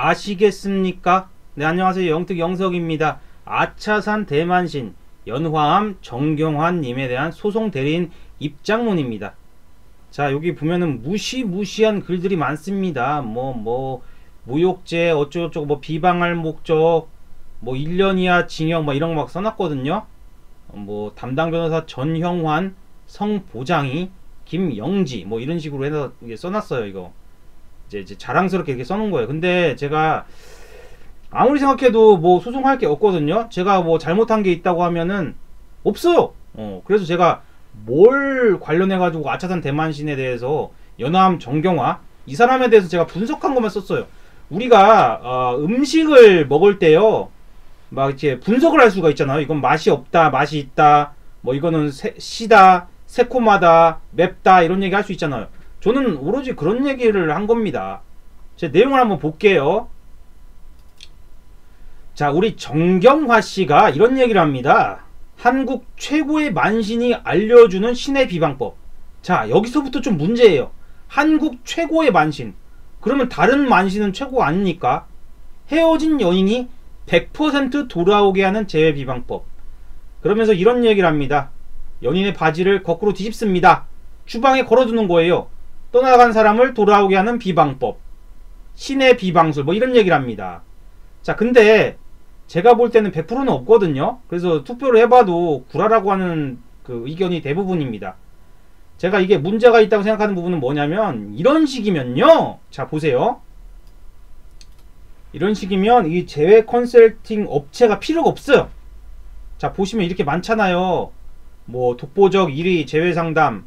아시겠습니까? 네, 안녕하세요. 영특영석입니다. 아차산 대만신 연화암 정경환님에 대한 소송 대리인 입장문입니다. 자, 여기 보면은 무시무시한 글들이 많습니다. 모욕죄 어쩌고저쩌고 뭐 비방할 목적 뭐 1년 이하 징역 뭐 이런 거 막 써놨거든요. 뭐 담당 변호사 전형환 성보장이 김영지 뭐 이런 식으로 해서 이게 써놨어요. 이거 이제 자랑스럽게 이렇게 써놓은 거예요. 근데 제가 아무리 생각해도 뭐 소송할 게 없거든요. 제가 뭐 잘못한 게 있다고 하면은 없어요. 그래서 제가 뭘 관련해 가지고 아차산 대만신에 대해서 연암 정경화 이 사람에 대해서 제가 분석한 것만 썼어요. 우리가 음식을 먹을 때요 막 이렇게 분석을 할 수가 있잖아요. 이건 맛이 없다, 맛이 있다, 뭐 이거는 시다, 새콤하다, 맵다 이런 얘기 할 수 있잖아요. 저는 오로지 그런 얘기를 한 겁니다. 제 내용을 한번 볼게요. 자, 우리 정경화 씨가 이런 얘기를 합니다. 한국 최고의 만신이 알려주는 신의 비방법. 자, 여기서부터 좀 문제예요. 한국 최고의 만신. 그러면 다른 만신은 최고 아닙니까? 헤어진 연인이 100% 돌아오게 하는 재회 비방법. 그러면서 이런 얘기를 합니다. 연인의 바지를 거꾸로 뒤집습니다. 주방에 걸어두는 거예요. 떠나간 사람을 돌아오게 하는 비방법. 신의 비방술 뭐 이런 얘기를 합니다. 자, 근데 제가 볼 때는 100%는 없거든요. 그래서 투표를 해봐도 구라라고 하는 그 의견이 대부분입니다. 제가 이게 문제가 있다고 생각하는 부분은 뭐냐면 이런 식이면요. 자, 보세요. 이런 식이면 이 재회 컨설팅 업체가 필요가 없어요. 자, 보시면 이렇게 많잖아요. 뭐 독보적 1위 재회 상담,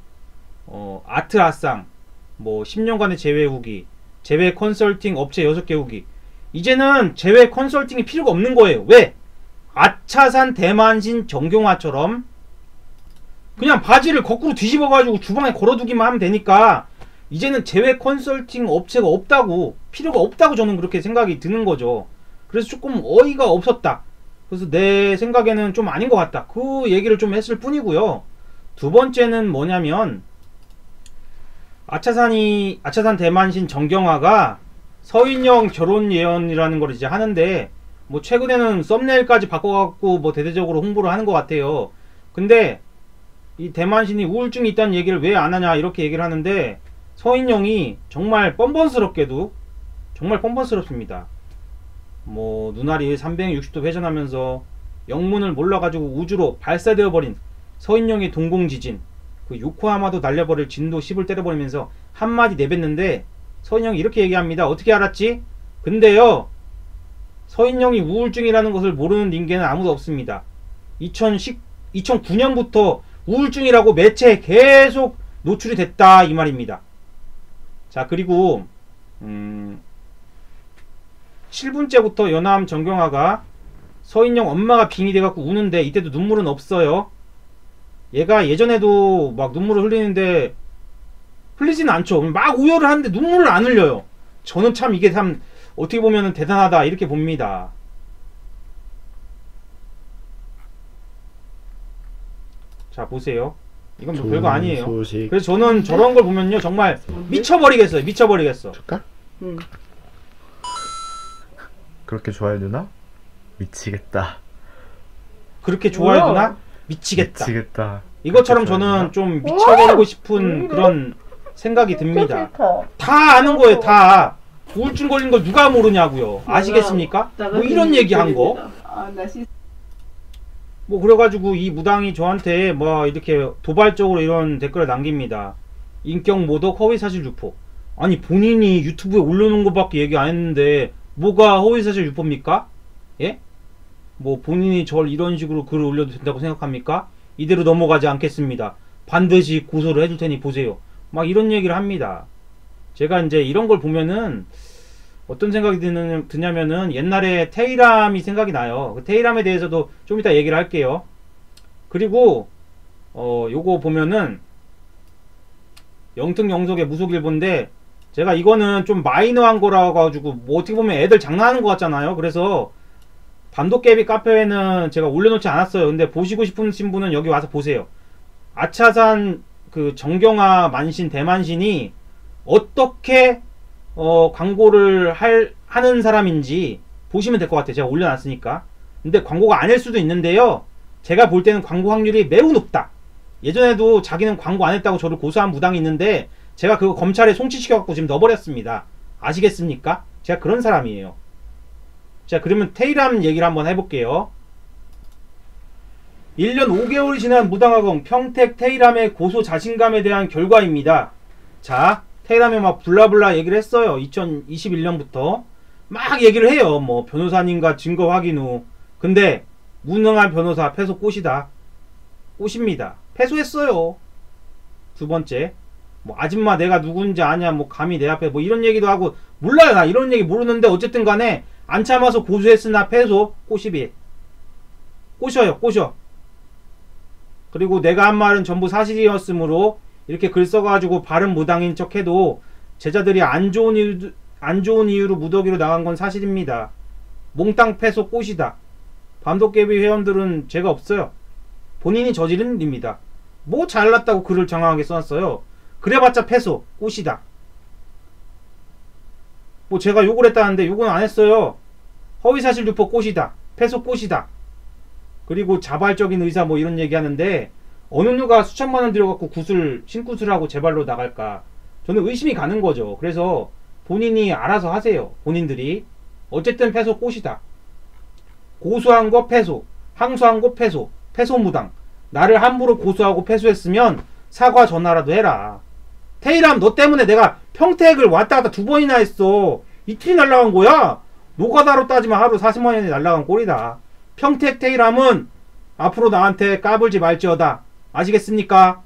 아트아상, 뭐 10년간의 재회 후기, 재회 컨설팅 업체 6개 후기. 이제는 재회 컨설팅이 필요가 없는 거예요. 왜? 아차산 대만신 정경화처럼 그냥 바지를 거꾸로 뒤집어 가지고 주방에 걸어두기만 하면 되니까 이제는 재회 컨설팅 업체가 없다고, 필요가 없다고 저는 그렇게 생각이 드는 거죠. 그래서 조금 어이가 없었다. 그래서 내 생각에는 좀 아닌 것 같다. 그 얘기를 좀 했을 뿐이고요. 두 번째는 뭐냐면 아차산 대만신 정경화가 서인영 결혼 예언이라는 걸 이제 하는데 뭐 최근에는 썸네일까지 바꿔갖고 뭐 대대적으로 홍보를 하는 것 같아요. 근데 이 대만신이 우울증이 있다는 얘기를 왜 안 하냐 이렇게 얘기를 하는데 서인영이 정말 뻔뻔스럽게도 정말 뻔뻔스럽습니다. 뭐 눈알이 360도 회전하면서 영문을 몰라가지고 우주로 발사되어 버린 서인영의 동공지진, 그 요코하마도 날려버릴 진도 10을 때려버리면서 한마디 내뱉는데 서인영이 이렇게 얘기합니다. 어떻게 알았지? 근데요, 서인영이 우울증이라는 것을 모르는 닌게는 아무도 없습니다. 2009년부터 우울증이라고 매체에 계속 노출이 됐다 이 말입니다. 자, 그리고 7분째부터 연암 정경화가 서인영 엄마가 빙이 돼갖고 우는데 이때도 눈물은 없어요. 얘가 예전에도 막 눈물을 흘리는데 흘리지는 않죠. 막 우열을 하는데 눈물을 안 흘려요. 저는 참 이게 참 어떻게 보면 대단하다 이렇게 봅니다. 자, 보세요. 이건 뭐 별거 아니에요. 소식. 그래서 저는 저런 걸 보면요 정말 미쳐버리겠어요. 미쳐버리겠어. 줄까? 그렇게 좋아해 누나? 미치겠다. 그렇게 좋아해 누나? 미치겠다. 미치겠다. 이것처럼 저는 좀 미쳐버리고 싶은 그런 생각이 듭니다. 다 아는 거예요. 다 우울증 걸린 걸 누가 모르냐고요. 아시겠습니까? 뭐 이런 얘기 한 거. 뭐 그래가지고 이 무당이 저한테 뭐 이렇게 도발적으로 이런 댓글을 남깁니다. 인격 모독 허위사실 유포. 아니 본인이 유튜브에 올려놓은 것밖에 얘기 안 했는데 뭐가 허위사실 유포입니까? 예? 뭐 본인이 절 이런 식으로 글을 올려도 된다고 생각합니까? 이대로 넘어가지 않겠습니다. 반드시 고소를 해줄 테니 보세요. 막 이런 얘기를 합니다. 제가 이제 이런 걸 보면은 어떤 생각이 드냐면은 옛날에 테이람이 생각이 나요. 그 테이람에 대해서도 좀 이따 얘기를 할게요. 그리고 요거 보면은 영특영석의 무속일보인데 제가 이거는 좀 마이너한 거라 가지고 뭐 어떻게 보면 애들 장난하는 것 같잖아요. 그래서 밤도깨비 카페에는 제가 올려놓지 않았어요. 근데 보시고 싶으신 분은 여기 와서 보세요. 아차산 그 정경화 만신 대만신이 어떻게 광고를 하는 사람인지 보시면 될 것 같아요. 제가 올려놨으니까. 근데 광고가 아닐 수도 있는데요. 제가 볼 때는 광고 확률이 매우 높다. 예전에도 자기는 광고 안 했다고 저를 고소한 무당이 있는데 제가 그거 검찰에 송치시켜갖고 지금 넣어버렸습니다. 아시겠습니까? 제가 그런 사람이에요. 자, 그러면 테이람 얘기를 한번 해볼게요. 1년 5개월이 지난 무당화공 평택 테이람의 고소 자신감에 대한 결과입니다. 자, 테이람에 막 블라블라 얘기를 했어요. 2021년부터 막 얘기를 해요. 뭐 변호사님과 증거 확인 후. 근데 무능한 변호사 패소 꽃이다. 꽃입니다. 패소했어요. 두 번째, 뭐 아줌마 내가 누군지 아냐, 뭐 감히 내 앞에 뭐 이런 얘기도 하고, 몰라요. 나 이런 얘기 모르는데 어쨌든 간에 안 참아서 고소했으나 패소 꼬시비. 꼬셔요. 꼬셔. 그리고 내가 한 말은 전부 사실이었으므로 이렇게 글 써가지고 발음 무당인 척해도 제자들이 안 좋은 이유로 무더기로 나간 건 사실입니다. 몽땅 패소 꽃이다. 밤도깨비 회원들은 죄가 없어요. 본인이 저지른 일입니다. 뭐 잘났다고 글을 장황하게 써놨어요. 그래봤자 패소 꽃이다. 뭐 제가 욕을 했다는데 욕은 안 했어요. 허위사실 유포 꽃이다. 패소 꽃이다. 그리고 자발적인 의사 뭐 이런 얘기 하는데 어느 누가 수천만원 들여갖고 신구슬하고 제발로 나갈까. 저는 의심이 가는 거죠. 그래서 본인이 알아서 하세요. 본인들이. 어쨌든 패소 꽃이다. 고소한 거 패소, 항소한 거 패소, 패소무당. 나를 함부로 고소하고 패소했으면 사과 전화라도 해라. 테이람 너 때문에 내가 평택을 왔다 갔다 2번이나 했어. 이틀이 날라간 거야. 노가다로 따지면 하루 40만원이 날라간 꼴이다. 평택 테이람은 앞으로 나한테 까불지 말지어다. 아시겠습니까?